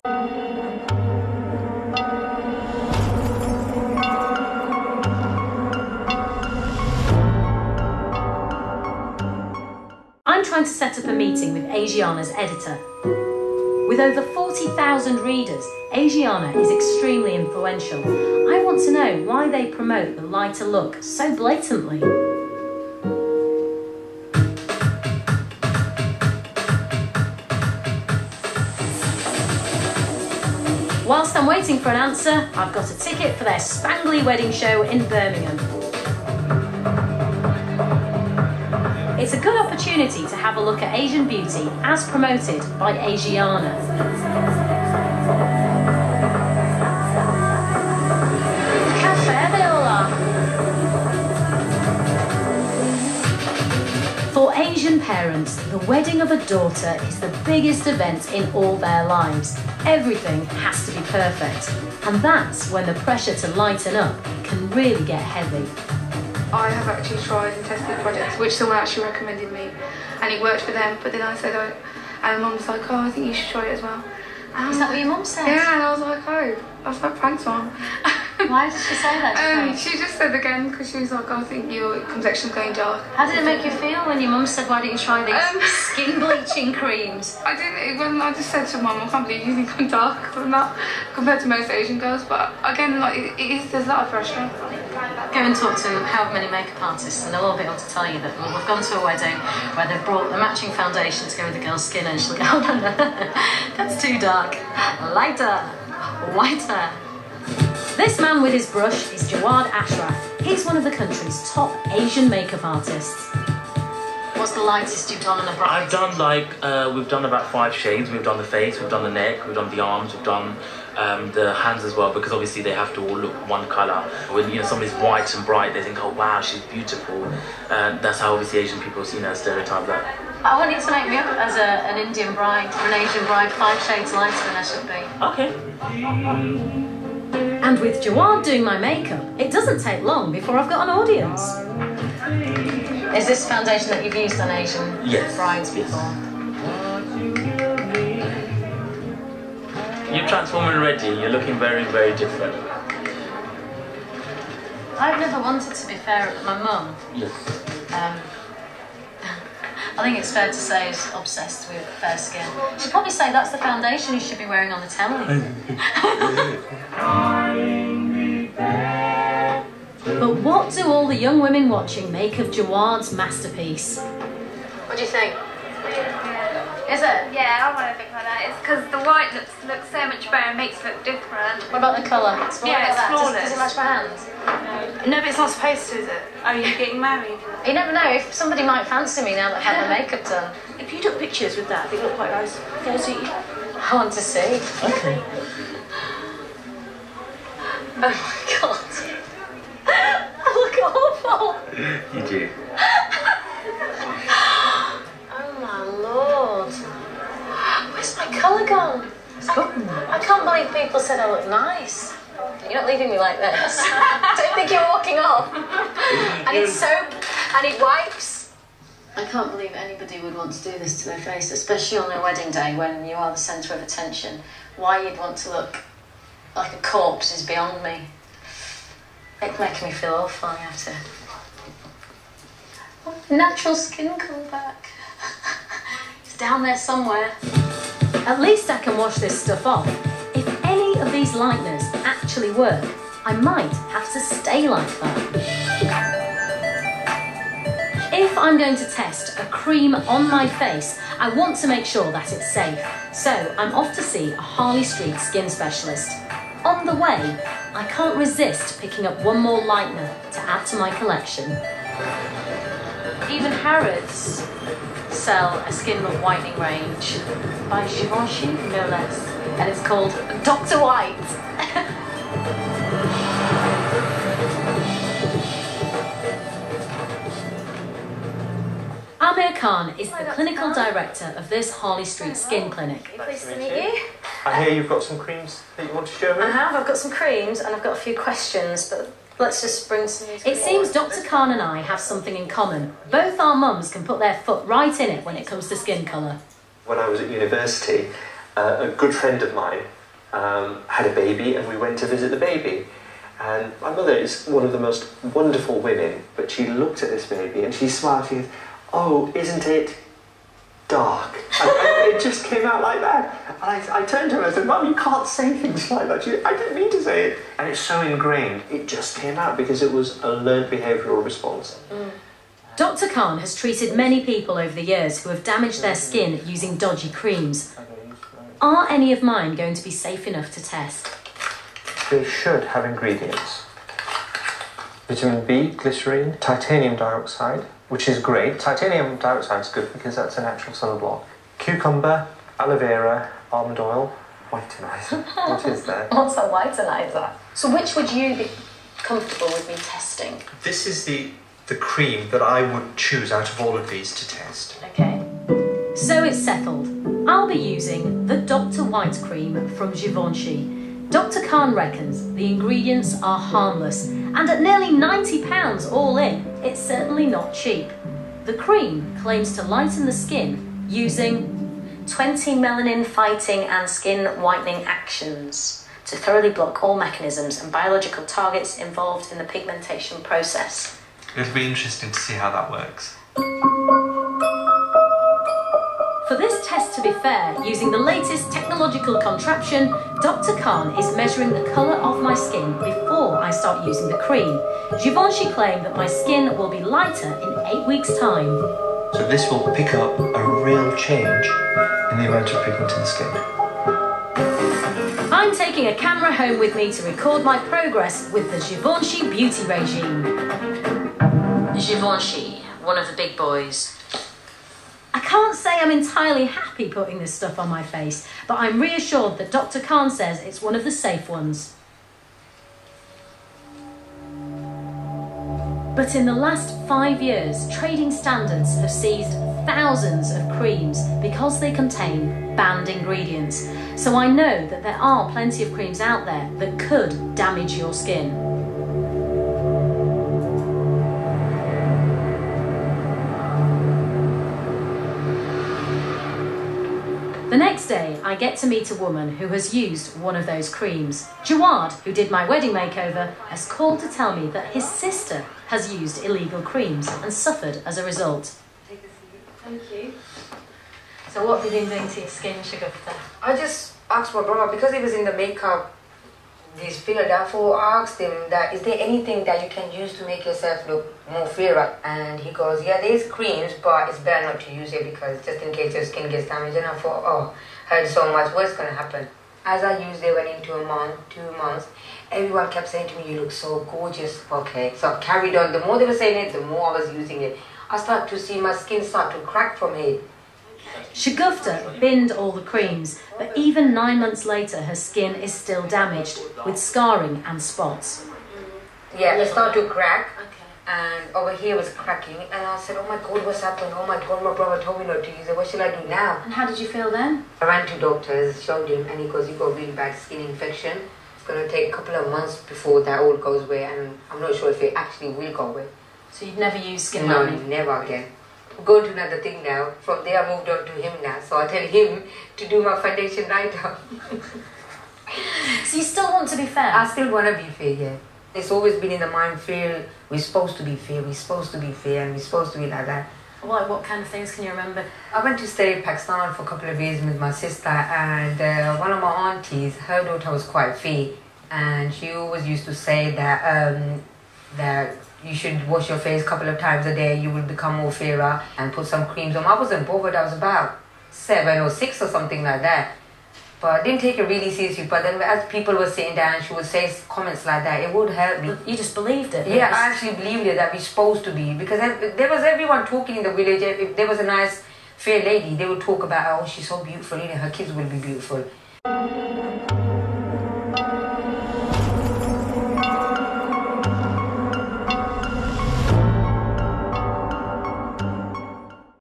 I'm trying to set up a meeting with Asiana's editor. With over 40,000 readers, Asiana is extremely influential. I want to know why they promote the lighter look so blatantly. Whilst I'm waiting for an answer, I've got a ticket for their Spangly wedding show in Birmingham. It's a good opportunity to have a look at Asian beauty as promoted by Asiana. Look how fair they all are. For Asian parents, the wedding of a daughter is the biggest event in all their lives. Everything has to be perfect. And that's when the pressure to lighten up can really get heavy. I have actually tried and tested products which someone actually recommended me, and it worked for them, but then I said, oh, and Mum was like, oh, I think you should try it as well. Is that what your mum said? Yeah, and I was like, oh, I was like, thanks, Mum. Why did she say that? She just said again, because she was like, oh, I think your complexion's going dark. How did it make you feel when your mum said, why don't you try these skin bleaching creams? I didn't, when I just said to Mum, I can't believe you think I'm dark. I'm not, compared to most Asian girls, but again, like, there's a lot of pressure. Go and talk to however many makeup artists and they'll all be able to tell you that we've gone to a wedding where they've brought the matching foundation to go with the girl's skin and she'll go, oh no, that's too dark, lighter, whiter. This man with his brush is Jawad Ashraf. He's one of the country's top Asian makeup artists. What's the lightest you've done on a bride? I've done we've done about 5 shades. We've done the face, we've done the neck, we've done the arms, we've done the hands as well, because obviously they have to all look one colour. When somebody's white and bright, they think, oh wow, she's beautiful. That's how obviously Asian people, stereotype that. I want you to make me up as an Indian bride or an Asian bride 5 shades lighter than I should be. Okay. And with Jawad doing my makeup, it doesn't take long before I've got an audience. Is this foundation that you've used on Asian brides before? You're transforming already. You're looking very, very different. I've never wanted to be fair, but my mum. Yes. I think it's fair to say is obsessed with fair skin. She'd probably say that's the foundation you should be wearing on the telly. But what do all the young women watching make of Jawad's masterpiece? What do you think? Is it? Yeah, I want to think like that. It's because the white looks so much better and makes it look different. What about the colour? Yeah, it's flawless. Does it match my hands? No, but it's not supposed to, is it? Are you getting married? You never know. If somebody might fancy me now that I've had my makeup done. If you took pictures with that, they look quite nice. Can I see you? I want to see. Okay. Oh my god. I look awful. You do. Oh my lord. Where's my colour gone? I can't believe people said I look nice. You're not leaving me like this. Don't think you're walking off. And it's soap and it wipes. I can't believe anybody would want to do this to their face, especially on their wedding day when you are the centre of attention. Why you'd want to look like a corpse is beyond me. It's making me feel awful, I have to. Oh, natural skin come back. It's down there somewhere. At least I can wash this stuff off. If any of these lighteners actually work, I might have to stay like that. If I'm going to test a cream on my face, I want to make sure that it's safe. So I'm off to see a Harley Street skin specialist. On the way, I can't resist picking up one more lightener to add to my collection. Even Harrods sell a skin whitening range by Givenchy, no less, and it's called Dr. White. Amir Khan is the clinical director of this Harley Street Skin Clinic. Pleased to meet you. I hear you've got some creams that you want to show me. I have. I've got some creams and I've got a few questions, but let's just bring some... It seems Dr. Khan and I have something in common. Both our mums can put their foot right in it when it comes to skin colour. When I was at university, A good friend of mine had a baby, and we went to visit the baby. And my mother is one of the most wonderful women, but she looked at this baby and she smiled. She goes, "Oh, isn't it dark?" And it just came out like that. And I turned to her and I said, "Mum, you can't say things like that." I didn't mean to say it. And it's so ingrained, it just came out because it was a learned behavioural response. Dr. Khan has treated many people over the years who have damaged their skin using dodgy creams. Are any of mine going to be safe enough to test? They should have ingredients. Vitamin B, glycerine, titanium dioxide, which is great. Titanium dioxide is good because that's a natural sunblock. Cucumber, aloe vera, almond oil, whitenizer. What is that? What's a whitenizer? So which would you be comfortable with me testing? This is the cream that I would choose out of all of these to test. Okay. So it's settled. I'll be using the Dr. White cream from Givenchy. Dr. Khan reckons the ingredients are harmless, and at nearly £90 all in, it's certainly not cheap. The cream claims to lighten the skin using 20 melanin-fighting and skin whitening actions to thoroughly block all mechanisms and biological targets involved in the pigmentation process. It'll be interesting to see how that works. For this test to be fair, using the latest technological contraption, Dr. Khan is measuring the colour of my skin before I start using the cream. Givenchy claim that my skin will be lighter in 8 weeks' time. So this will pick up a real change in the amount of pigment in the skin. I'm taking a camera home with me to record my progress with the Givenchy beauty regime. Givenchy, one of the big boys. I can't say I'm entirely happy putting this stuff on my face, but I'm reassured that Dr. Khan says it's one of the safe ones. But in the last 5 years, trading standards have seized thousands of creams because they contain banned ingredients. So I know that there are plenty of creams out there that could damage your skin. The next day, I get to meet a woman who has used one of those creams. Jawad, who did my wedding makeover, has called to tell me that his sister has used illegal creams and suffered as a result. Take a seat. Thank you. So what have you been doing to your skin, Shagufta? I just asked my brother, because he was in the makeup this field, therefore I asked him that, is there anything that you can use to make yourself look more fairer? And he goes, yeah, there's creams, but it's better not to use it because just in case your skin gets damaged. And I thought, oh, heard so much, what's going to happen? As I used it, went into a month, 2 months, everyone kept saying to me, you look so gorgeous. Okay, so I carried on. The more they were saying it, the more I was using it. I started to see my skin start to crack from here. Shagufta binned all the creams, but even 9 months later her skin is still damaged, with scarring and spots. Yeah, it started to crack, and over here was cracking, and I said, oh my God, what's happened? Oh my God, my brother told me not to use it, what should I do now? And how did you feel then? I ran to doctors, showed him, and he goes, you got a really bad skin infection. It's going to take a couple of months before that all goes away, and I'm not sure if it actually will go away. So you'd never use skin No, whitening? never again. I'm going to another thing now. From there I moved on to him now, so I tell him to do my foundation right now. So you still want to be fair? I still want to be fair, yeah. It's always been in the mind, fair, we're supposed to be fair, we're supposed to be fair, and we're supposed to be like that. What kind of things can you remember? I went to stay in Pakistan for a couple of years with my sister, and one of my aunties, her daughter was quite fair, and she always used to say that that you should wash your face a couple of times a day, you will become more fairer, and put some creams on. I wasn't bothered, I was about 7 or 6 or something like that. But I didn't take it really seriously, but then as people were sitting down, she would say comments like that, it would help me. You just believed it? Yeah, I actually believed it, that we're supposed to be, because there was everyone talking in the village. If there was a nice, fair lady, they would talk about, oh, she's so beautiful, her kids will be beautiful.